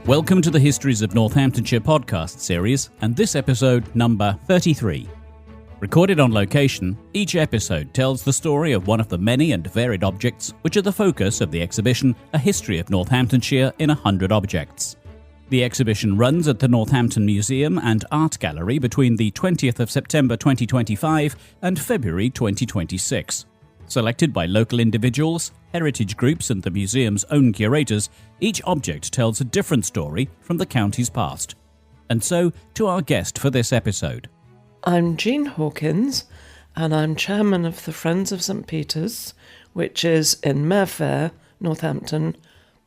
Welcome to the Histories of Northamptonshire podcast series, and this episode number 33. Recorded on location, each episode tells the story of one of the many and varied objects which are the focus of the exhibition A History of Northamptonshire in 100 Objects. The exhibition runs at the Northampton Museum and Art Gallery between the 20th of September 2025 and February 2026. Selected by local individuals, heritage groups and the museum's own curators, each object tells a different story from the county's past. And so, to our guest for this episode. I'm Jean Hawkins, and I'm chairman of the Friends of St Peter's, which is in Mayfair, Northampton,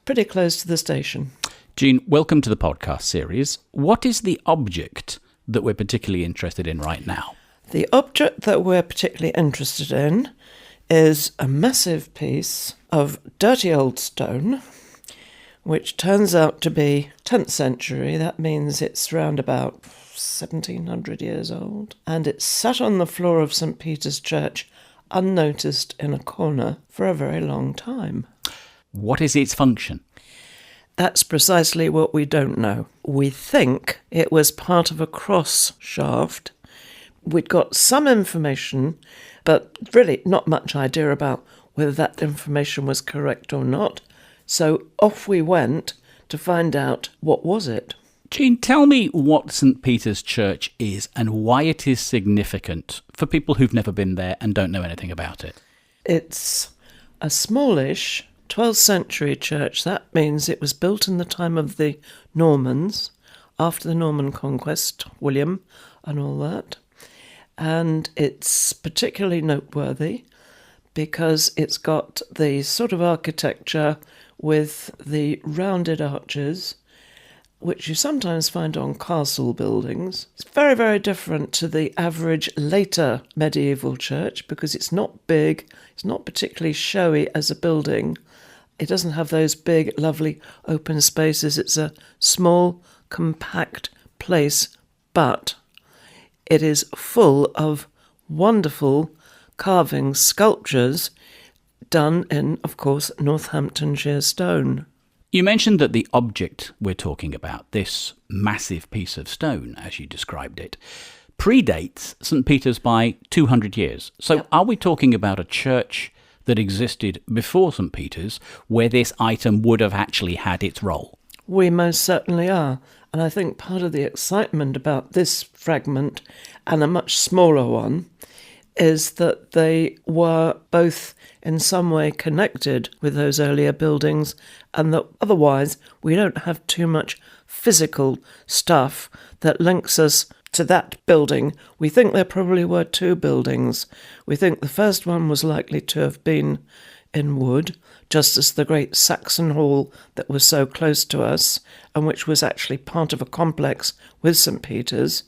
pretty close to the station. Jean, welcome to the podcast series. What is the object that we're particularly interested in right now? The object that we're particularly interested in is a massive piece of dirty old stone, which turns out to be 10th century. That means it's around about 1700 years old. And it's sat on the floor of St Peter's Church, unnoticed in a corner for a very long time. What is its function? That's precisely what we don't know. We think it was part of a cross shaft. We'd got some information, but really not much idea about whether that information was correct or not. So off we went to find out what was it. Jean, tell me what St Peter's Church is and why it is significant for people who've never been there and don't know anything about it. It's a smallish 12th century church. That means it was built in the time of the Normans, after the Norman conquest, William and all that. And it's particularly noteworthy because it's got the sort of architecture with the rounded arches, which you sometimes find on castle buildings. It's very, very different to the average later medieval church because it's not big, it's not particularly showy as a building. It doesn't have those big, lovely open spaces. It's a small, compact place, but it is full of wonderful carving sculptures done in, of course, Northamptonshire stone. You mentioned that the object we're talking about, this massive piece of stone, as you described it, predates St Peter's by 200 years. So Yep. Are we talking about a church that existed before St Peter's where this item would have actually had its role? We most certainly are. And I think part of the excitement about this fragment and a much smaller one is that they were both in some way connected with those earlier buildings and that otherwise we don't have too much physical stuff that links us to that building. We think there probably were two buildings. We think the first one was likely to have been in wood, just as the great Saxon hall that was so close to us and which was actually part of a complex with St Peter's.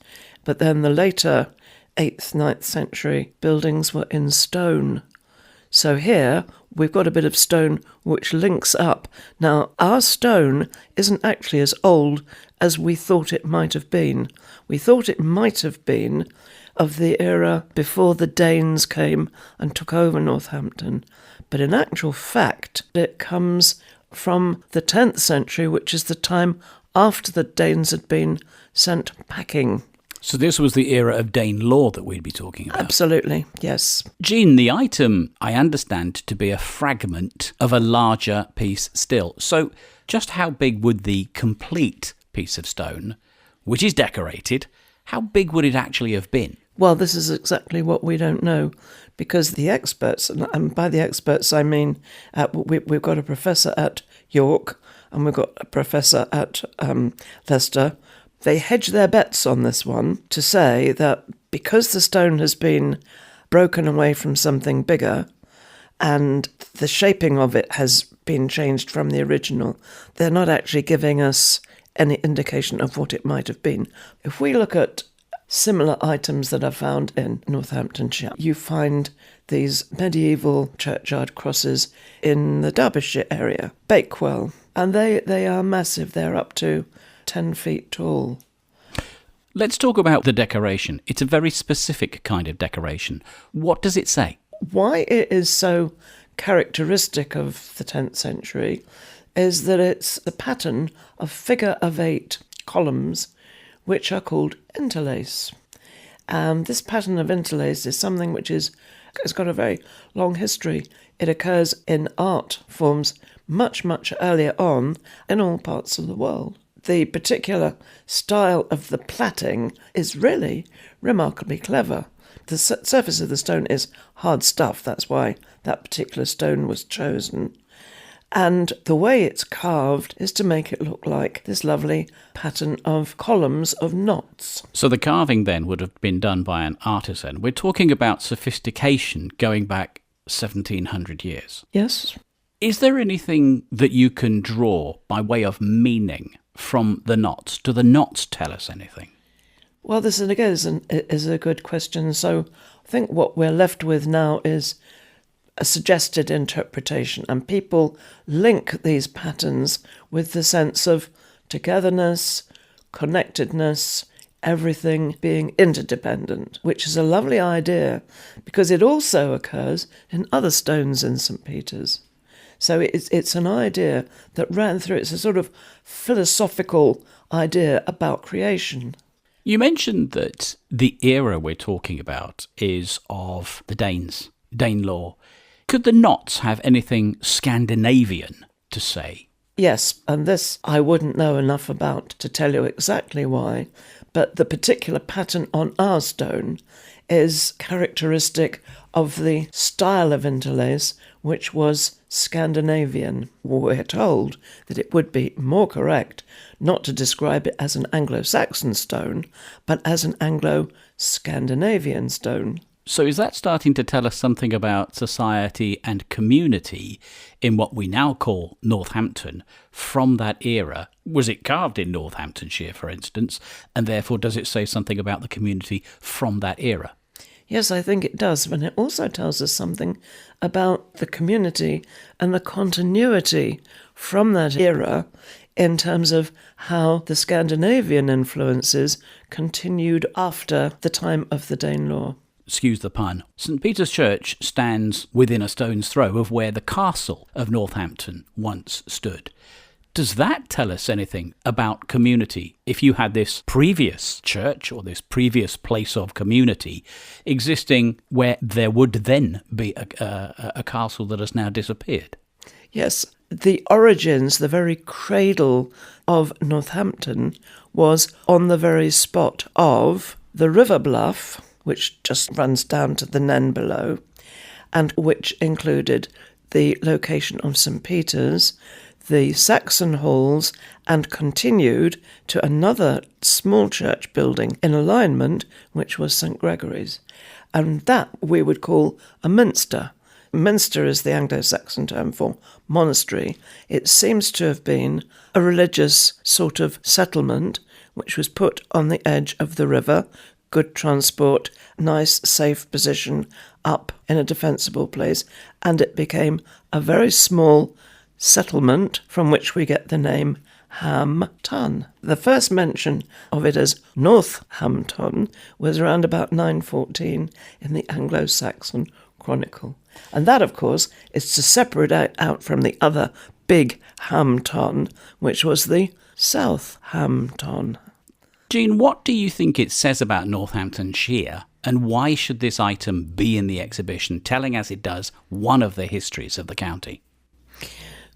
But then the later 8th, 9th century buildings were in stone. So here we've got a bit of stone which links up. Now, our stone isn't actually as old as we thought it might have been. We thought it might have been of the era before the Danes came and took over Northampton. But in actual fact, it comes from the 10th century, which is the time after the Danes had been sent packing. So this was the era of Dane law that we'd be talking about? Absolutely, yes. Jean, the item I understand to be a fragment of a larger piece still. So just how big would the complete piece of stone, which is decorated, how big would it actually have been? Well, this is exactly what we don't know, because the experts, and by the experts I mean we've got a professor at York and we've got a professor at Leicester. They hedge their bets on this one to say that because the stone has been broken away from something bigger and the shaping of it has been changed from the original, they're not actually giving us any indication of what it might have been. If we look at similar items that are found in Northamptonshire, you find these medieval churchyard crosses in the Derbyshire area, Bakewell, and they are massive. They're up to 10 feet tall. Let's talk about the decoration. It's a very specific kind of decoration. What does it say? Why it is so characteristic of the 10th century is that it's the pattern of figure of 8 columns, which are called interlace. And this pattern of interlace is something which has got a very long history. It occurs in art forms much, much earlier on in all parts of the world. The particular style of the plaiting is really remarkably clever. The surface of the stone is hard stuff, that's why that particular stone was chosen. And the way it's carved is to make it look like this lovely pattern of columns of knots. So the carving then would have been done by an artisan. We're talking about sophistication going back 1700 years. Yes. Is there anything that you can draw by way of meaning from the knots? Do the knots tell us anything? Well, this again is a good question. So I think what we're left with now is a suggested interpretation, and people link these patterns with the sense of togetherness, connectedness, everything being interdependent, which is a lovely idea because it also occurs in other stones in St. Peter's. So it's an idea that ran through. It's a sort of philosophical idea about creation. You mentioned that the era we're talking about is of the Danes, Danelaw. Could the knots have anything Scandinavian to say? Yes, and this I wouldn't know enough about to tell you exactly why, but the particular pattern on our stone is characteristic of the style of interlace, which was Scandinavian. We're told that it would be more correct not to describe it as an Anglo-Saxon stone, but as an Anglo-Scandinavian stone. So is that starting to tell us something about society and community in what we now call Northampton from that era? Was it carved in Northamptonshire, for instance, and therefore does it say something about the community from that era? Yes, I think it does, but it also tells us something about the community and the continuity from that era in terms of how the Scandinavian influences continued after the time of the Danelaw. Excuse the pun. St. Peter's Church stands within a stone's throw of where the castle of Northampton once stood. Does that tell us anything about community? If you had this previous church or this previous place of community existing where there would then be a castle that has now disappeared? Yes, the origins, the very cradle of Northampton was on the very spot of the river bluff, which just runs down to the Nen below, and which included the location of St. Peter's, the Saxon halls, and continued to another small church building in alignment, which was St. Gregory's. And that we would call a minster. Minster is the Anglo-Saxon term for monastery. It seems to have been a religious sort of settlement which was put on the edge of the river, good transport, nice, safe position up in a defensible place, and it became a very small settlement from which we get the name Ham Tun. The first mention of it as Northampton was around about 914 in the Anglo-Saxon Chronicle. And that, of course, is to separate out from the other big Ham Tun, which was the South Ham Tun. Jean, what do you think it says about Northamptonshire, and why should this item be in the exhibition, telling as it does one of the histories of the county?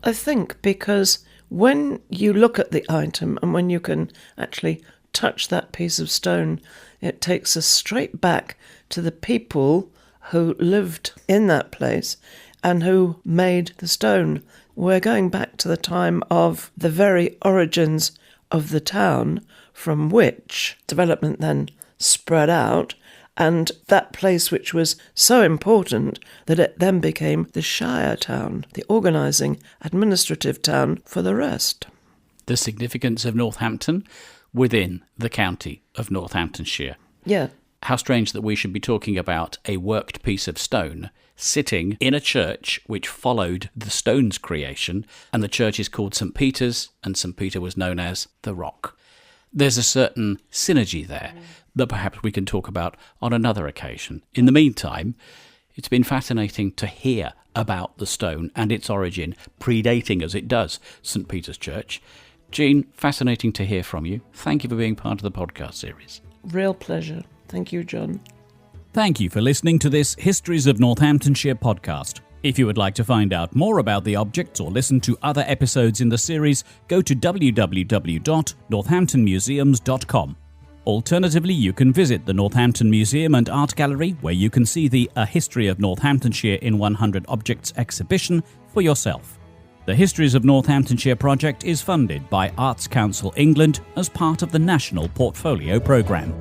I think because when you look at the item and when you can actually touch that piece of stone, it takes us straight back to the people who lived in that place and who made the stone. We're going back to the time of the very origins of the town, from which development then spread out, and that place which was so important that it then became the Shire town, the organising administrative town for the rest. The significance of Northampton within the county of Northamptonshire. Yeah. How strange that we should be talking about a worked piece of stone sitting in a church which followed the stone's creation, and the church is called St. Peter's, and St. Peter was known as the Rock. There's a certain synergy there that perhaps we can talk about on another occasion. In the meantime, it's been fascinating to hear about the stone and its origin, predating as it does St. Peter's Church. Jean, fascinating to hear from you. Thank you for being part of the podcast series. Real pleasure. Thank you, John. Thank you for listening to this Histories of Northamptonshire podcast. If you would like to find out more about the objects or listen to other episodes in the series, go to www.northamptonmuseums.com. Alternatively, you can visit the Northampton Museum and Art Gallery, where you can see the A History of Northamptonshire in 100 Objects exhibition for yourself. The Histories of Northamptonshire project is funded by Arts Council England as part of the National Portfolio Programme.